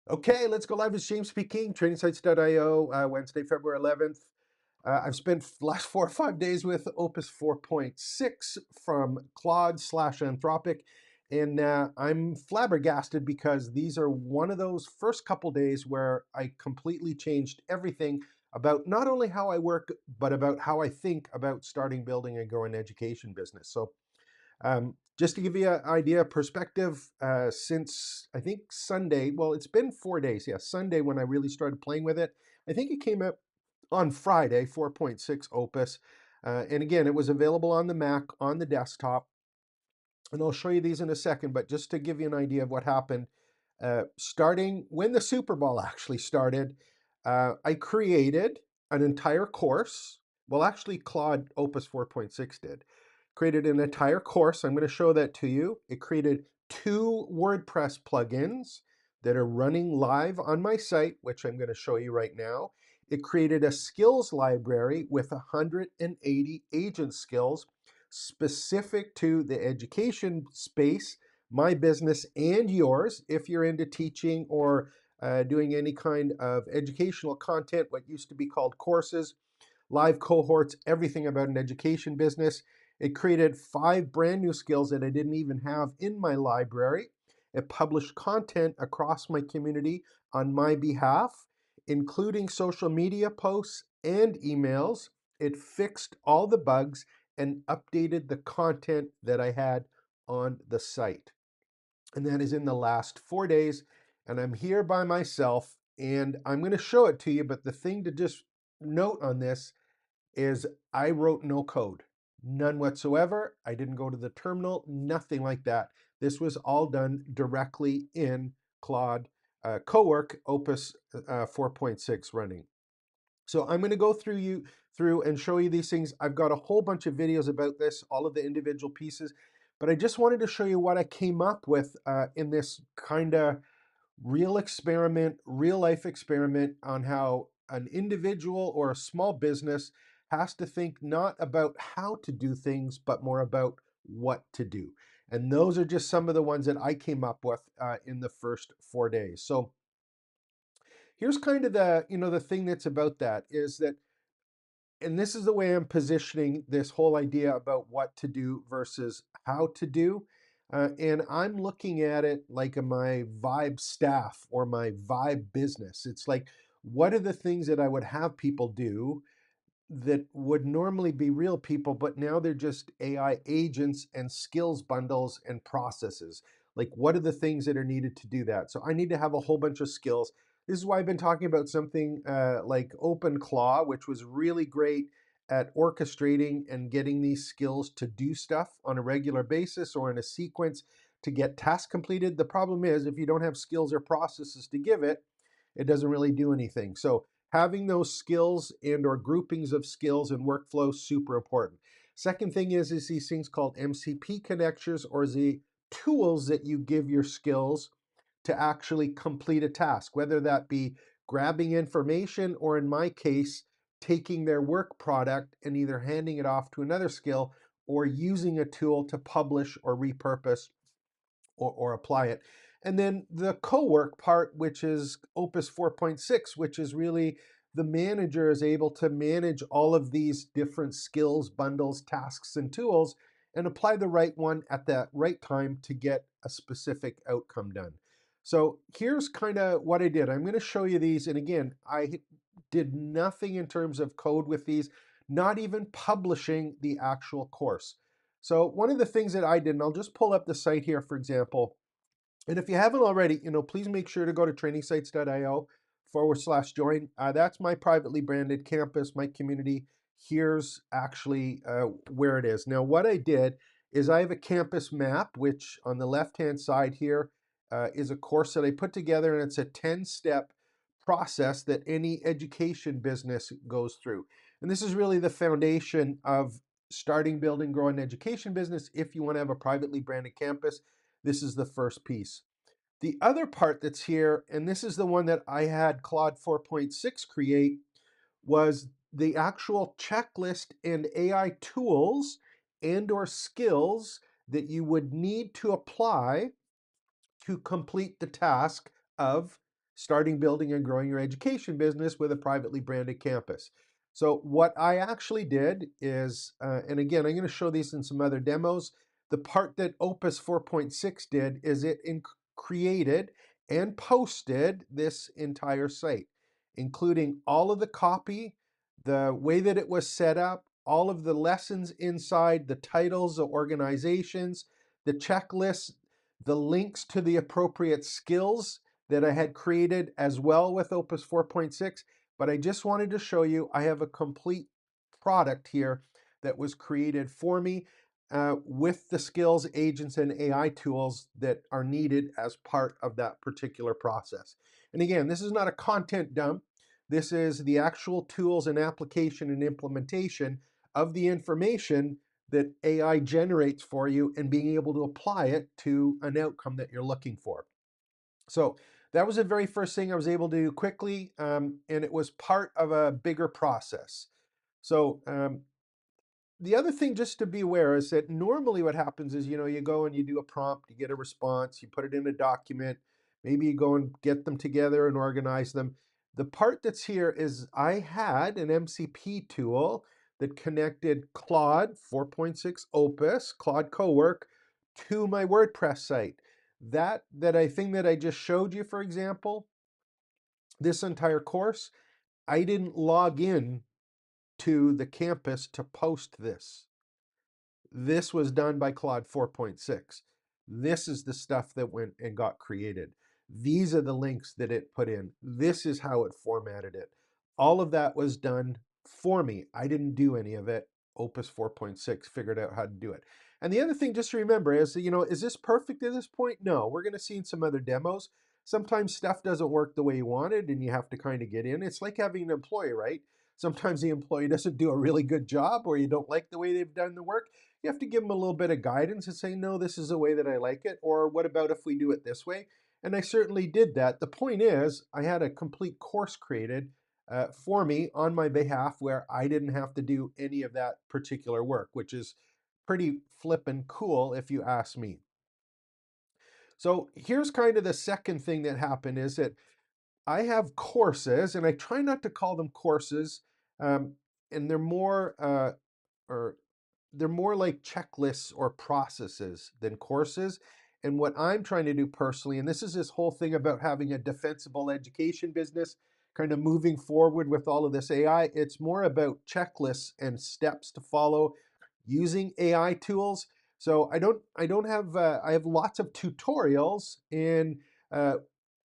Okay, let's go live. It's James speaking, trainingsites.io, Wednesday, February 11th. I've spent the last 4 or 5 days with Opus 4.6 from Claude slash Anthropic, and I'm flabbergasted because these are one of those first couple days where I completely changed everything about not only how I work, but about how I think about starting, building, and growing an education business. So just to give you an idea of perspective, since I think Sunday, well, it's been 4 days. Yeah, Sunday when I really started playing with it. I think it came out on Friday, 4.6 Opus. And again, it was available on the Mac, on the desktop. And I'll show you these in a second, but just to give you an idea of what happened, starting when the Super Bowl actually started, I created an entire course. Well, actually, Claude Opus 4.6 did. Created an entire course. I'm going to show that to you. It created 2 WordPress plugins that are running live on my site, which I'm going to show you right now. It created a skills library with 180 agent skills specific to the education space, my business and yours, if you're into teaching or doing any kind of educational content, what used to be called courses, live cohorts, everything about an education business. It created 5 brand new skills that I didn't even have in my library. It published content across my community on my behalf, including social media posts and emails. It fixed all the bugs and updated the content that I had on the site. And that is in the last 4 days. And I'm here by myself and I'm going to show it to you. But the thing to just note on this is I wrote no code, none whatsoever. I didn't go to the terminal, nothing like that. This was all done directly in Claude Cowork Opus 4.6 running. So I'm going to go through and show you these things. I've got a whole bunch of videos about this, all of the individual pieces, but I just wanted to show you what I came up with in this kind of real experiment, real life experiment on how an individual or a small business has to think not about how to do things, but more about what to do. And those are just some of the ones that I came up with in the first 4 days. So here's kind of the thing that's about that is that, and this is the way I'm positioning this whole idea about what to do versus how to do. And I'm looking at it like my vibe staff or my vibe business. It's like, what are the things that I would have people do that would normally be real people, but now they're just AI agents and skills bundles and processes. Like, what are the things that are needed to do that? So I need to have a whole bunch of skills. This is why I've been talking about something like OpenClaw, which was really great at orchestrating and getting these skills to do stuff on a regular basis or in a sequence to get tasks completed. The problem is if you don't have skills or processes to give it, it doesn't really do anything. So having those skills and or groupings of skills and workflow, super important. Second thing is these things called MCP connectors, or the tools that you give your skills to actually complete a task, whether that be grabbing information or in my case, taking their work product and either handing it off to another skill or using a tool to publish or repurpose or apply it. And then the co-work part, which is Opus 4.6, which is really the manager is able to manage all of these different skills, bundles, tasks, and tools and apply the right one at that right time to get a specific outcome done. So here's kind of what I did. I'm going to show you these. And again, I did nothing in terms of code with these, not even publishing the actual course. So one of the things that I did, and I'll just pull up the site here, for example, and if you haven't already, please make sure to go to trainingsites.io/join. That's my privately branded campus, my community. Here's actually where it is. Now, what I did is I have a campus map, which on the left-hand side here is a course that I put together, and it's a 10-step process that any education business goes through. And this is really the foundation of starting, building, growing an education business. If you want to have a privately branded campus, this is the first piece. The other part that's here, and this is the one that I had Claude 4.6 create, was the actual checklist and AI tools and or skills that you would need to apply to complete the task of starting, building, and growing your education business with a privately branded campus. So what I actually did is, and again, I'm going to show these in some other demos. The part that Opus 4.6 did is it created and posted this entire site, including all of the copy, the way that it was set up, all of the lessons inside, the titles, the organizations, the checklists, the links to the appropriate skills that I had created as well with Opus 4.6. But I just wanted to show you I have a complete product here that was created for me with the skills, agents, and AI tools that are needed as part of that particular process. And again, this is not a content dump. This is the actual tools and application and implementation of the information that AI generates for you and being able to apply it to an outcome that you're looking for. So that was the very first thing I was able to do quickly, and it was part of a bigger process. So the other thing just to be aware is that normally what happens is, you go and you do a prompt, you get a response, you put it in a document, maybe you go and get them together and organize them. The part that's here is I had an MCP tool that connected Claude 4.6 Opus, Claude Cowork, to my WordPress site. That thing that I just showed you, for example, this entire course, I didn't log in to the campus to post this. This was done by Claude 4.6. This is the stuff that went and got created. These are the links that it put in. This is how it formatted it. All of that was done for me. I didn't do any of it. Opus 4.6 figured out how to do it. And the other thing just to remember is, is this perfect at this point? No, we're going to see in some other demos. Sometimes stuff doesn't work the way you wanted and you have to kind of get in. It's like having an employee, right? Sometimes the employee doesn't do a really good job or you don't like the way they've done the work. You have to give them a little bit of guidance and say, no, this is the way that I like it. Or what about if we do it this way? And I certainly did that. The point is, I had a complete course created for me on my behalf where I didn't have to do any of that particular work, which is pretty flippin' cool if you ask me. So here's kind of the second thing that happened is that I have courses, and I try not to call them courses, and or they're more like checklists or processes than courses. And what I'm trying to do personally, and this is this whole thing about having a defensible education business, kind of moving forward with all of this AI, it's more about checklists and steps to follow using AI tools. So I don't have I have lots of tutorials and uh,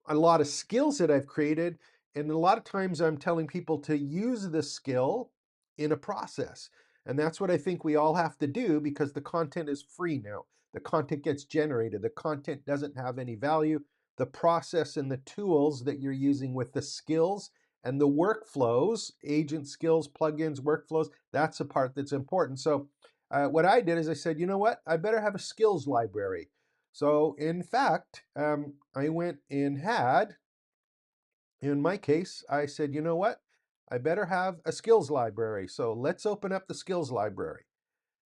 a lot of skills that I've created. And a lot of times I'm telling people to use the skill in a process. And that's what I think we all have to do because the content is free now. The content gets generated. The content doesn't have any value. The process and the tools that you're using with the skills and the workflows, agent skills, plugins, workflows, that's the part that's important. So what I did is I said, you know what? I better have a skills library. So in fact, I went and had, in my case, I said, you know what? I better have a skills library. So let's open up the skills library.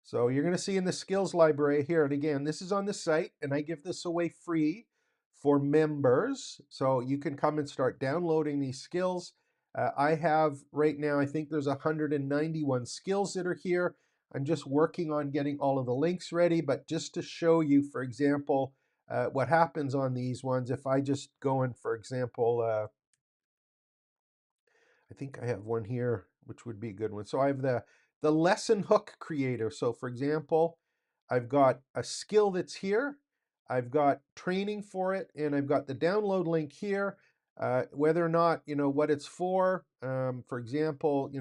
So you're going to see in the skills library here, and again, this is on the site, and I give this away free for members. So you can come and start downloading these skills. I have right now, I think there's 191 skills that are here. I'm just working on getting all of the links ready, but just to show you, for example, what happens on these ones, if I just go in, for example, I think I have one here, which would be a good one. So I have the lesson hook creator. So for example, I've got a skill that's here. I've got training for it, and I've got the download link here. Whether or not, what it's for example,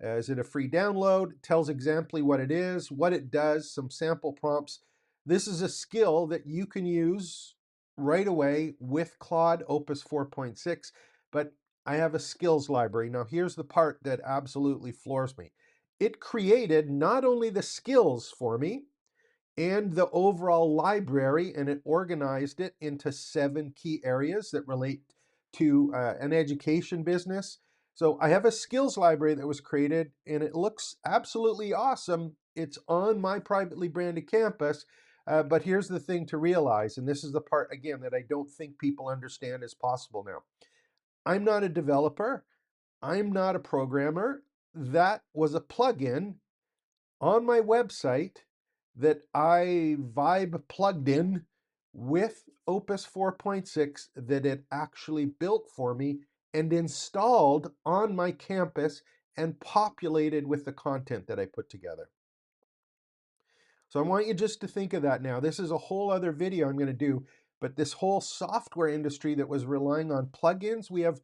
is it a free download? It tells exactly what it is, what it does, some sample prompts. This is a skill that you can use right away with Claude Opus 4.6, but I have a skills library. Now, here's the part that absolutely floors me. It created not only the skills for me and the overall library, and it organized it into 7 key areas that relate to an education business. So I have a skills library that was created, and it looks absolutely awesome. It's on my privately branded campus. But here's the thing to realize, and this is the part, again, that I don't think people understand is possible now. I'm not a developer. I'm not a programmer. That was a plugin on my website that I vibe plugged in with Opus 4.6 that it actually built for me and installed on my campus and populated with the content that I put together. So I want you just to think of that now. This is a whole other video I'm going to do, but this whole software industry that was relying on plugins, we have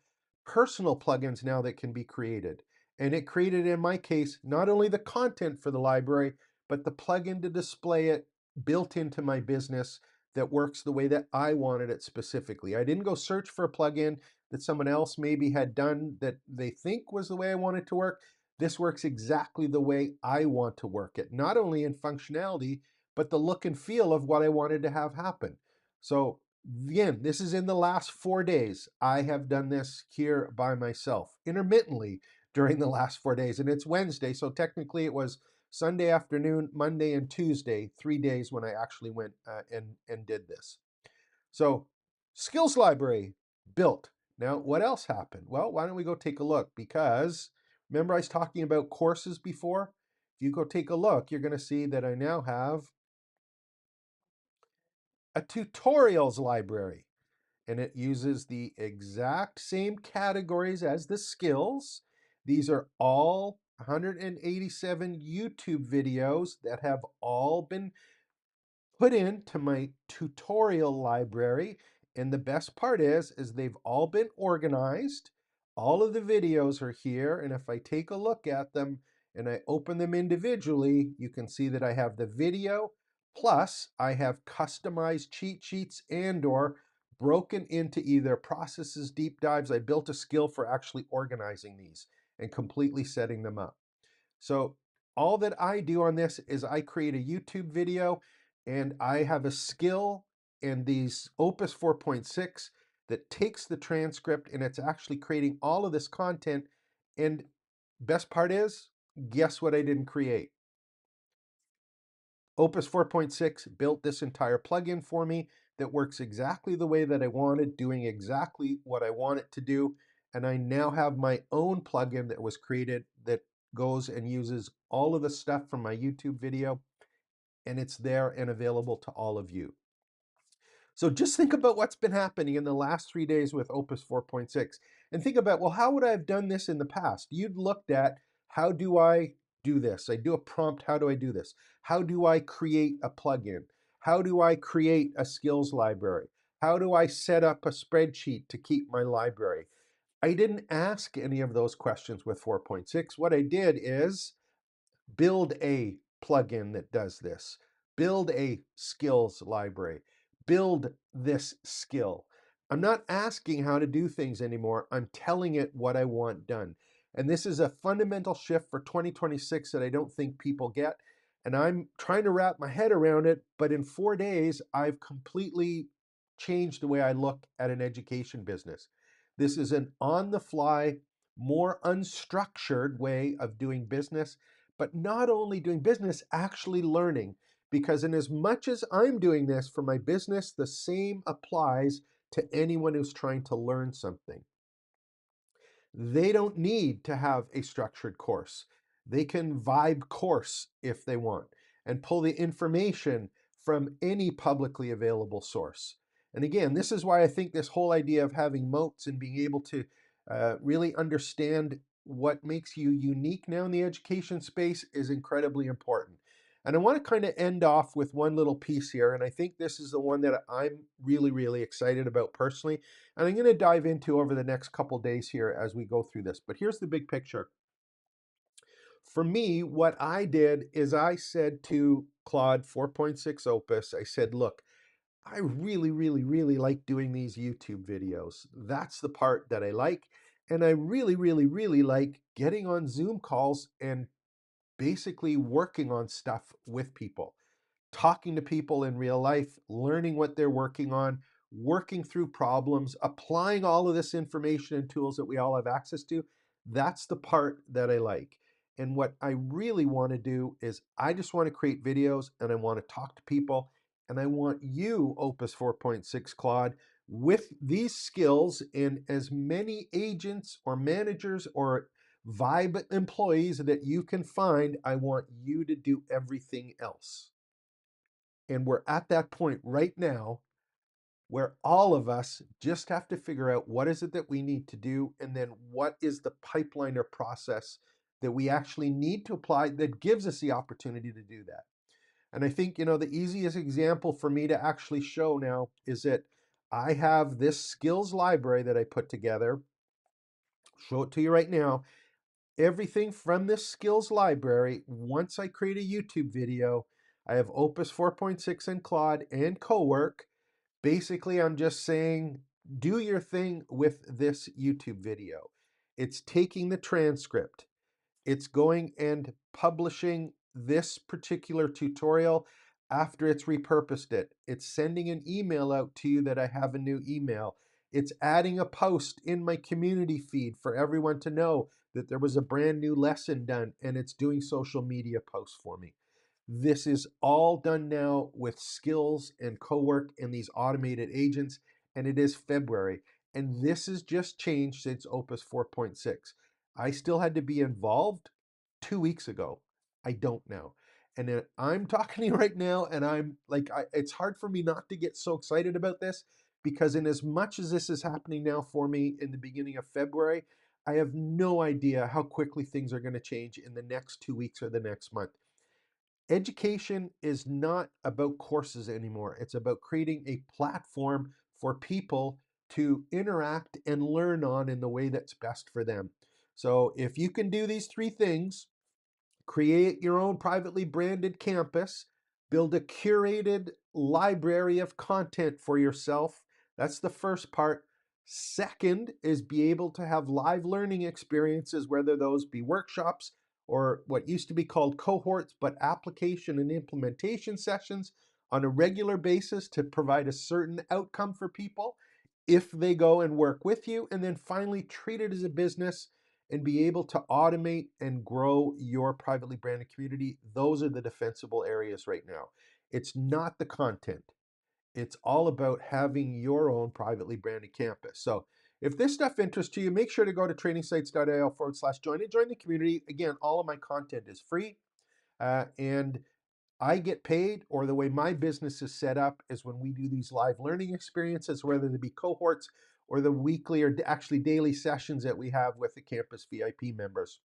personal plugins now that can be created. And it created, in my case, not only the content for the library, but the plugin to display it built into my business that works the way that I wanted it specifically. I didn't go search for a plugin that someone else maybe had done that they think was the way I want it to work. This works exactly the way I want to work it, not only in functionality, but the look and feel of what I wanted to have happen. So again, this is in the last 4 days. I have done this here by myself, intermittently during the last 4 days. And it's Wednesday, so technically it was Sunday afternoon, Monday, and Tuesday, 3 days when I actually went and did this. So skills library built. Now, what else happened? Well, why don't we go take a look? Because remember I was talking about courses before? If you go take a look, you're going to see that I now have a tutorials library. And it uses the exact same categories as the skills. These are all 187 YouTube videos that have all been put into my tutorial library. And the best part is they've all been organized. All of the videos are here. And if I take a look at them and I open them individually, you can see that I have the video, plus I have customized cheat sheets and or broken into either processes, deep dives. I built a skill for actually organizing these and completely setting them up. So all that I do on this is I create a YouTube video and I have a skill in these Opus 4.6 that takes the transcript and it's actually creating all of this content. And best part is, guess what I didn't create? Opus 4.6 built this entire plugin for me that works exactly the way that I wanted, doing exactly what I want it to do. And I now have my own plugin that was created that goes and uses all of the stuff from my YouTube video, and it's there and available to all of you. So just think about what's been happening in the last 3 days with Opus 4.6 and think about, well, how would I have done this in the past? You'd looked at, how do I do this? I do a prompt, how do I do this? How do I create a plugin? How do I create a skills library? How do I set up a spreadsheet to keep my library? I didn't ask any of those questions with 4.6. What I did is build a plugin that does this, build a skills library, build this skill. I'm not asking how to do things anymore. I'm telling it what I want done. And this is a fundamental shift for 2026 that I don't think people get. And I'm trying to wrap my head around it. But in 4 days, I've completely changed the way I look at an education business. This is an on the fly, more unstructured way of doing business, but not only doing business, actually learning. Because in as much as I'm doing this for my business, the same applies to anyone who's trying to learn something. They don't need to have a structured course. They can vibe course if they want and pull the information from any publicly available source. And again, this is why I think this whole idea of having moats and being able to really understand what makes you unique now in the education space is incredibly important. And I want to kind of end off with one little piece here. And I think this is the one that I'm really, really excited about personally. And I'm going to dive into over the next couple days here as we go through this. But here's the big picture. For me, what I did is I said to Claude 4.6 Opus, I said, look, I really, really, really like doing these YouTube videos. That's the part that I like. And I really, really, really like getting on Zoom calls and basically working on stuff with people, talking to people in real life, learning what they're working on, working through problems, applying all of this information and tools that we all have access to. That's the part that I like. And what I really want to do is I just want to create videos and I want to talk to people. And I want you, Opus 4.6 Claude, with these skills and as many agents or managers or Vibe employees that you can find. I want you to do everything else. And we're at that point right now where all of us just have to figure out what is it that we need to do, and then what is the pipeline or process that we actually need to apply that gives us the opportunity to do that. And I think, the easiest example for me to actually show now is that I have this skills library that I put together. Show it to you right now. Everything from this skills library, once I create a YouTube video, I have Opus 4.6 and Claude and Cowork. Basically, I'm just saying, do your thing with this YouTube video. It's taking the transcript. It's going and publishing this particular tutorial after it's repurposed it. It's sending an email out to you that I have a new email. It's adding a post in my community feed for everyone to know that there was a brand new lesson done, and it's doing social media posts for me. This is all done now with skills and Cowork and these automated agents, and it is February. And this has just changed since Opus 4.6. I still had to be involved 2 weeks ago. I don't now. And then I'm talking to you right now, and I'm like, it's hard for me not to get so excited about this, because in as much as this is happening now for me in the beginning of February, I have no idea how quickly things are going to change in the next 2 weeks or the next month. Education is not about courses anymore. It's about creating a platform for people to interact and learn on in the way that's best for them. So if you can do these three things: create your own privately branded campus, build a curated library of content for yourself. That's the first part. Second is be able to have live learning experiences, whether those be workshops or what used to be called cohorts, but application and implementation sessions on a regular basis to provide a certain outcome for people if they go and work with you. And then finally, treat it as a business and be able to automate and grow your privately branded community. Those are the defensible areas right now. It's not the content. It's all about having your own privately branded campus. So if this stuff interests you, make sure to go to trainingsites.io/join and join the community. Again, all of my content is free. And I get paid, or the way my business is set up is when we do these live learning experiences, whether they be cohorts or the weekly or actually daily sessions that we have with the campus VIP members.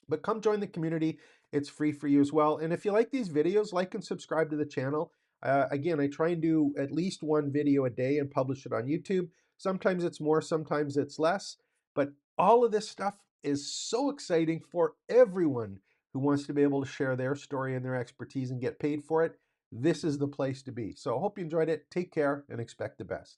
But come join the community. It's free for you as well. And if you like these videos, like and subscribe to the channel. Again, I try and do at least one video a day and publish it on YouTube. Sometimes it's more, sometimes it's less. But all of this stuff is so exciting for everyone who wants to be able to share their story and their expertise and get paid for it. This is the place to be. So I hope you enjoyed it. Take care and expect the best.